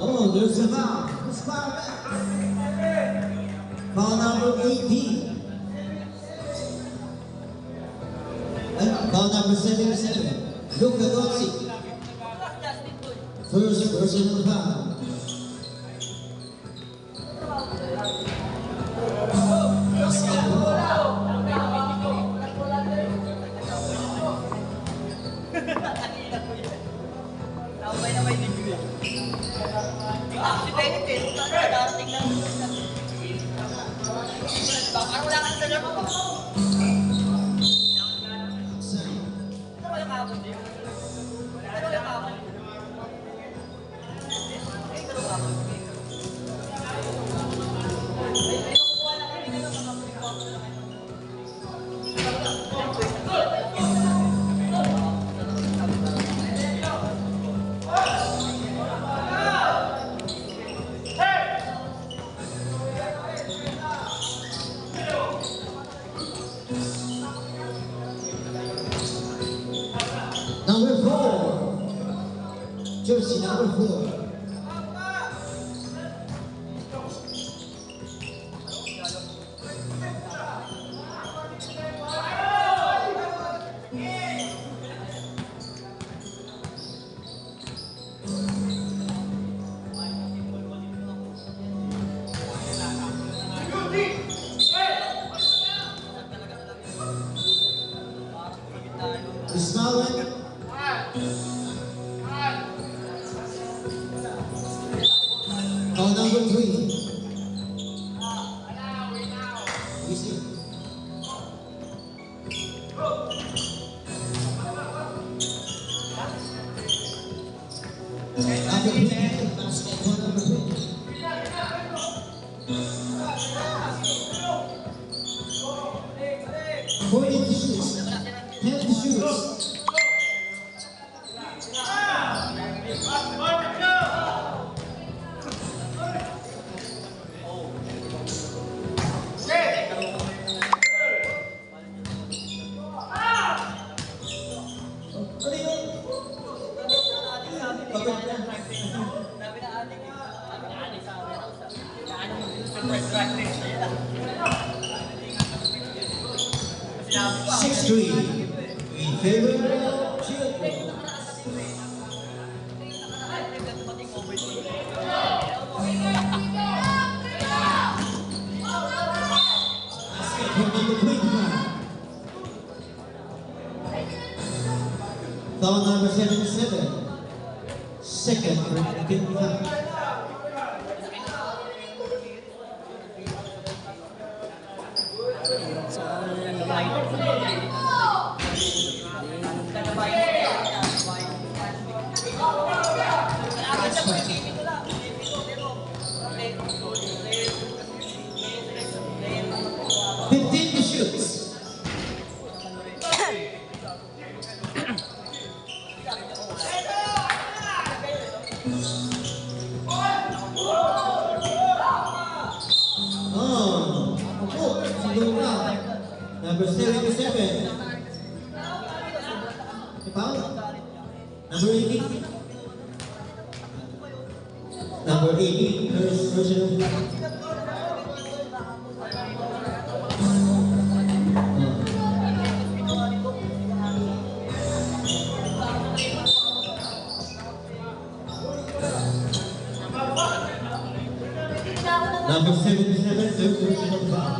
Oh, there's a foul. Who's foul back? Foul number 18. Foul number 77. Luka Doncic. First personal foul. Number 4, jersey number 4. Ismael. Call number 3. Easy. Number 3, basketball number 3. 40 shoots, 10 shoots. Six-three in favor of Children. Foul number 77. Second for 25. Number 77. Foul. Number 18. Number 18. First personal foul. 11, third personal foul.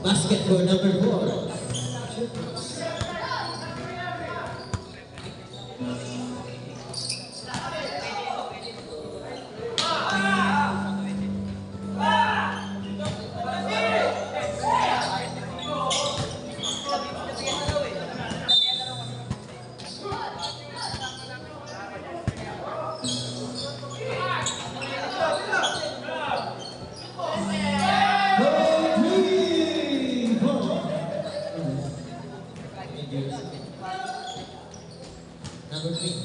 Basket for number 4. Number 3.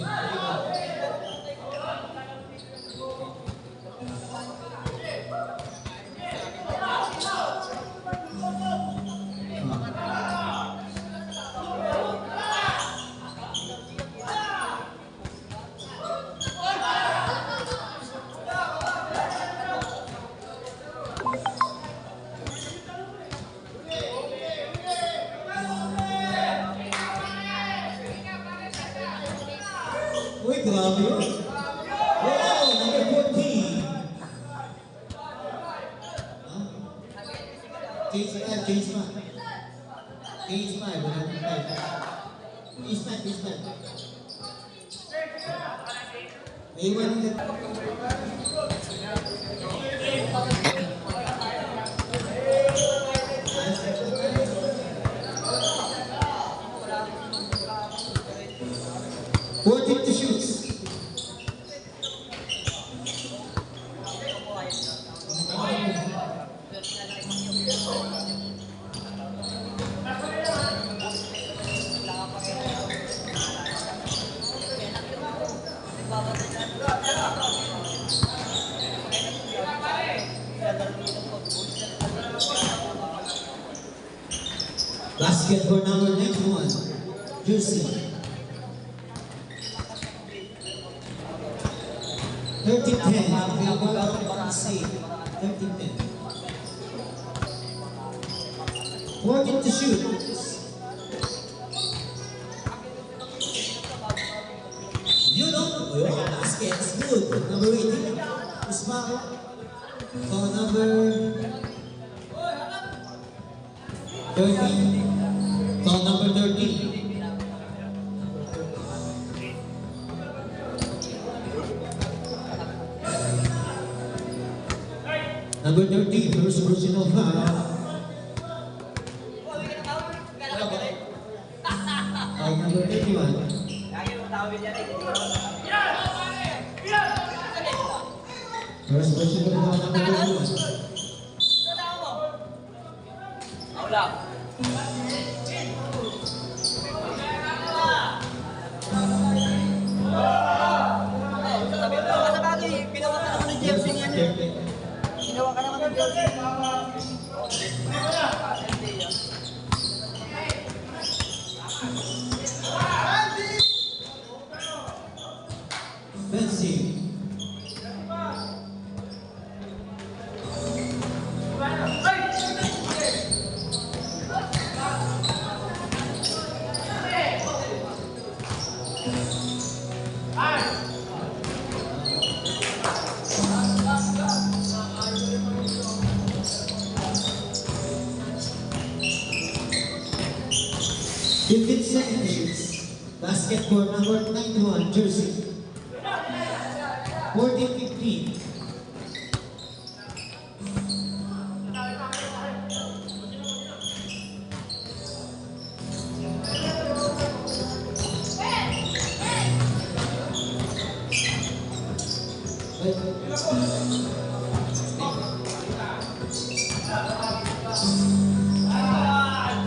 Uy, grabe yun. Wow, number 14. Change man. Change man, wala nang time. Change man. May iwan ulit. To shoot. Basket for number 91, Jersey. 13-10, favor of C. 13-10. 14 to shoot. You know, your basket is good. Number 18, Ismail. For number 13. For number 13. Number 13, first personal foul. Number 31. First personal foul, number 31. Ginawa ka naman ng jersey. Benzi. Fifteen seconds. Basket for number 91, Jersey. 14-15.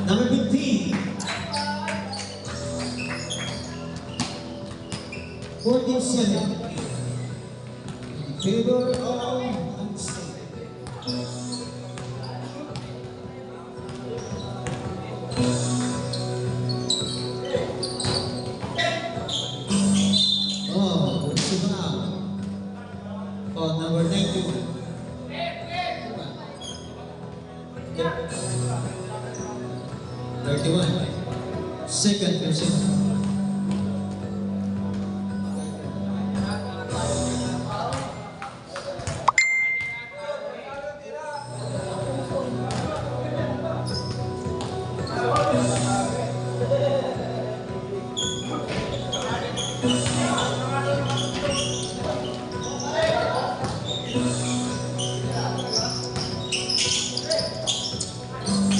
Number 15. 14-7. In favor of unsafe. Oh, what's the foul? Oh, number 91. 31. Second jersey.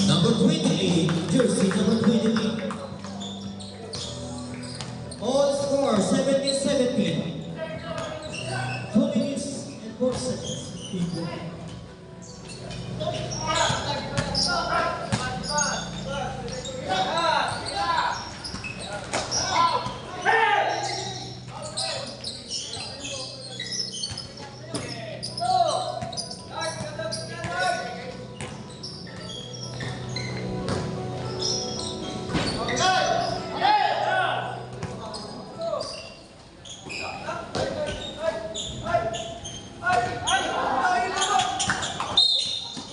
Number 28, jersey number 28. All score 17-17. 2 minutes and 4 seconds.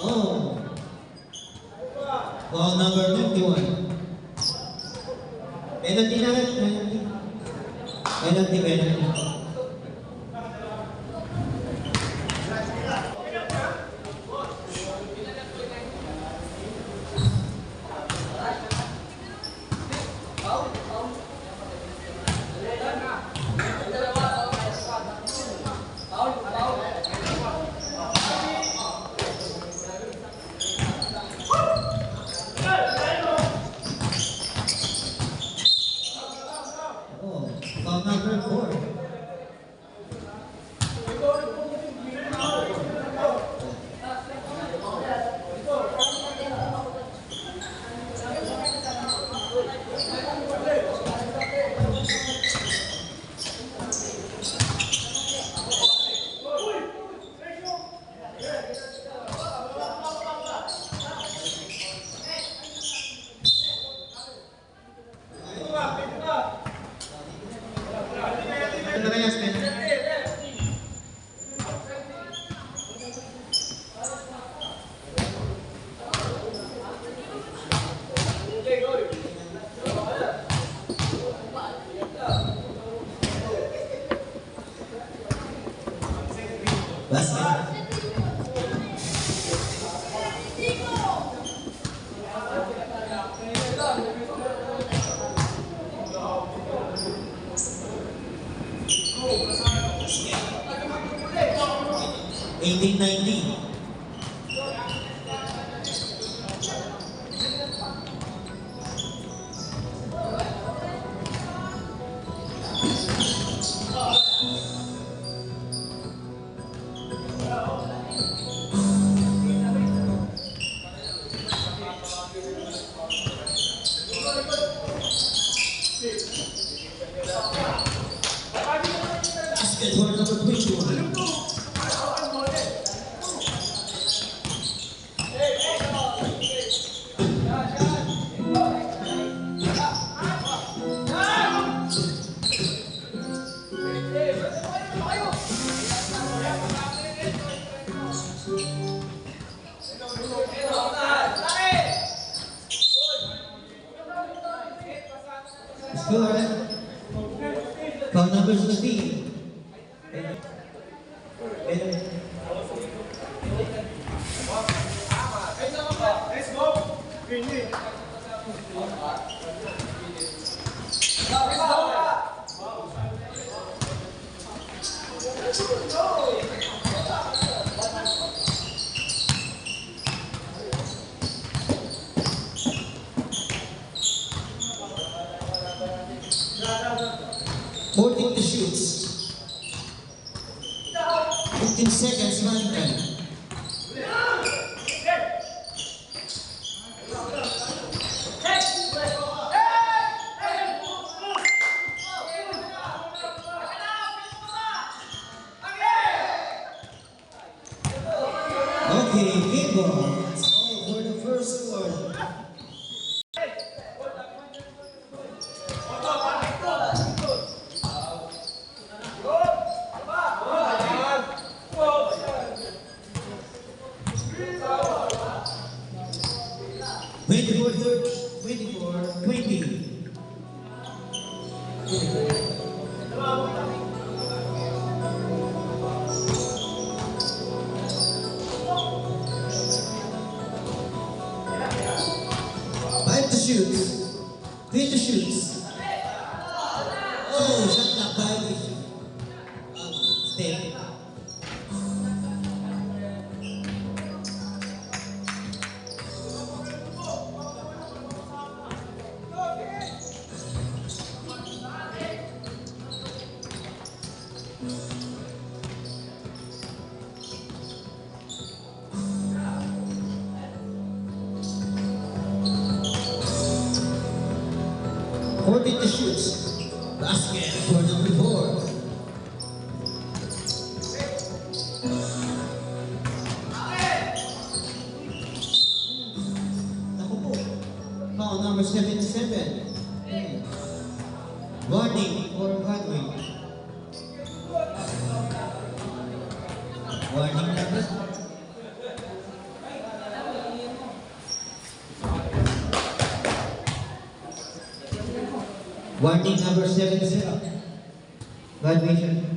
Oh, ball number 51. Penalty na rin, penalty. Penalty. Oh, ball number 4. Basket. Eighteen 19. Basket for number 21. Score. Foul number 13. Fourteen to shoot. 15 seconds running time. Okay, game ball. That's all for the first quarter. Twenty-four 20. Five to shoot. Three to shoot. Oh, shot clock violation. Step. Fourteen to shoot. Basket for number 4. Naku po. Foul number 77. Warning for Broadway. Warning number. Warning number 77. Graduation.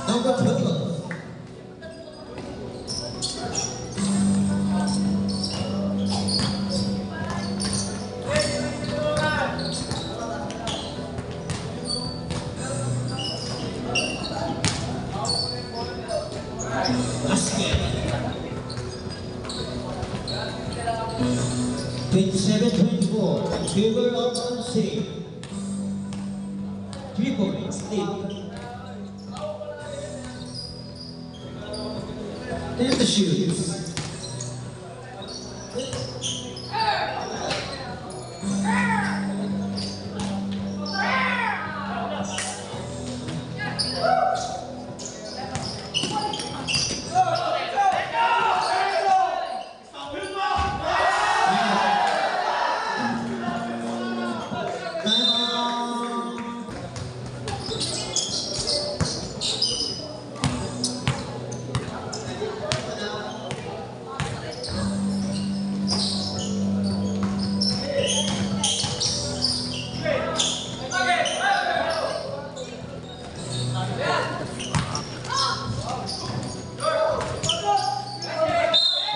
Number 12. Basket. 27-24 in favor of Unsay. 3 points lead. There's the shoes.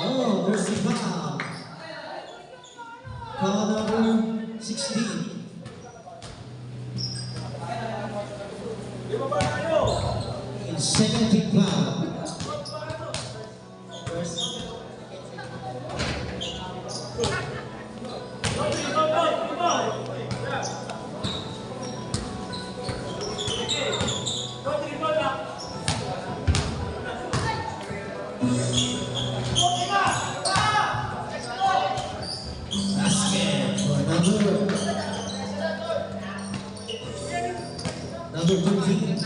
Oh, there's the foul. Foul number 16. In second team foul. Basket for number 13.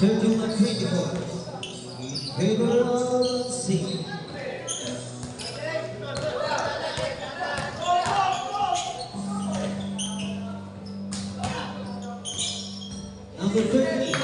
31-24. In favor of C. Number 13.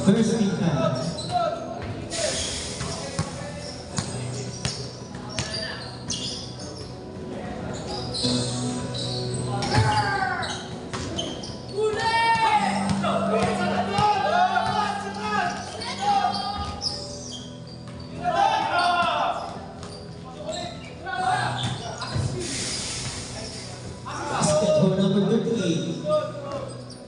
First team time. Basket for number 38.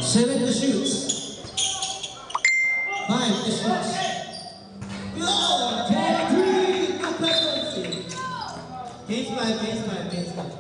Seven to shoot. Five to shoot. Yo, 10-3. No penalty. Games five.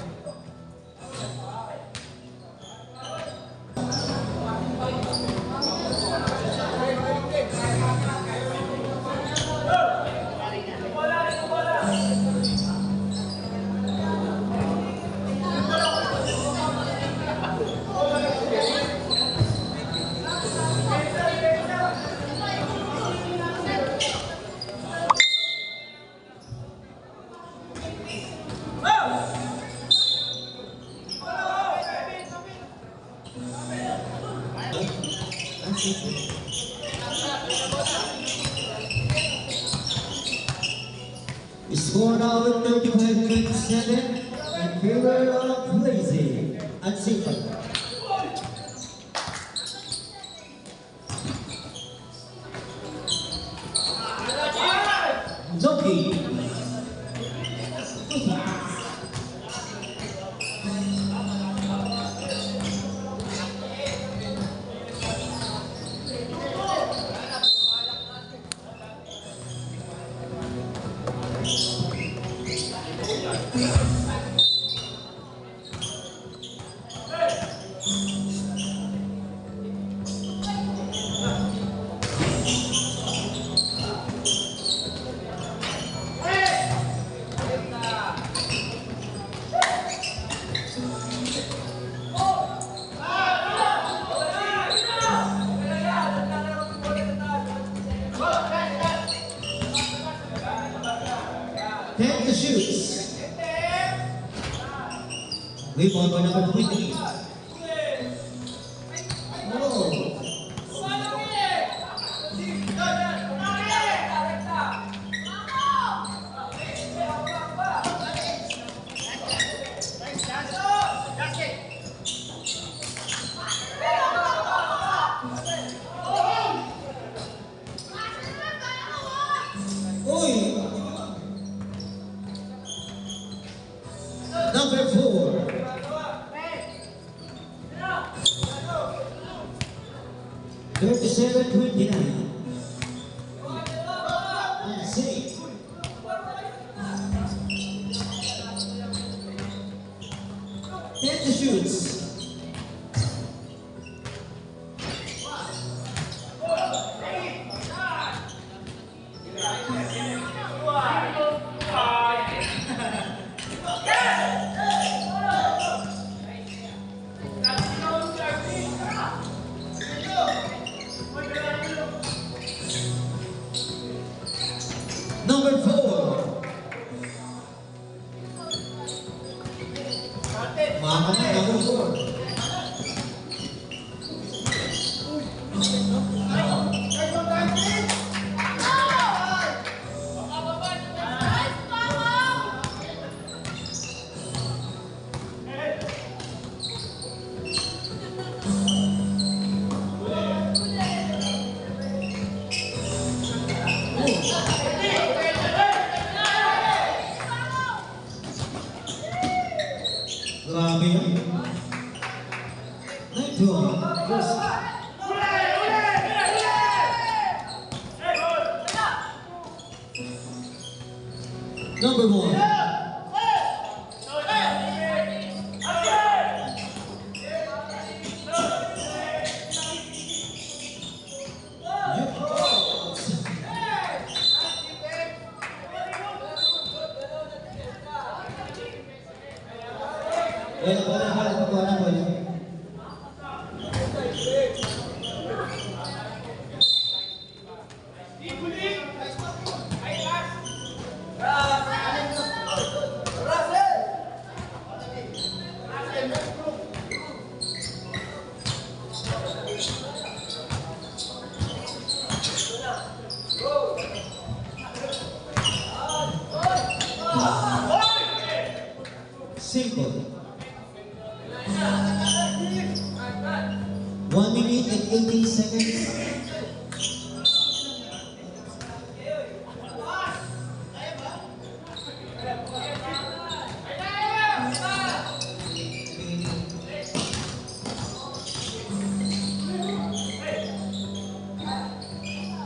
Score now at 35-27 in favor of Lazy at Seaton. Zoki. Ten to shoot. Rebound by number 20. Oh. Oi. Number 4. Thirty-seven 29. See. Ten to shoot. Number 4. Mama na number 4. Grabe yan. Night draw. Number 1. Bola, bola, bola, bola, bola. 1 minute and 18 seconds.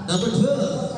Number 12.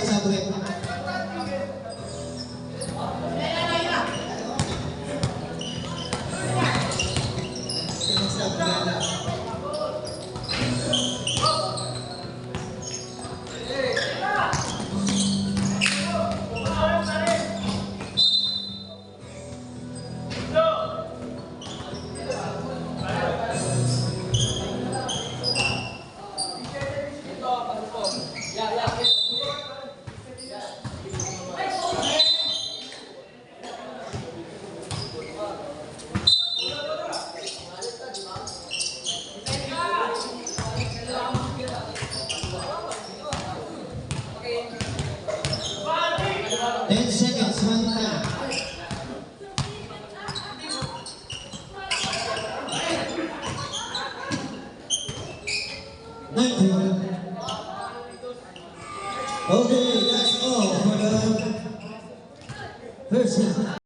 Isa break. Ten seconds, one time. Okay, that's all for the first half.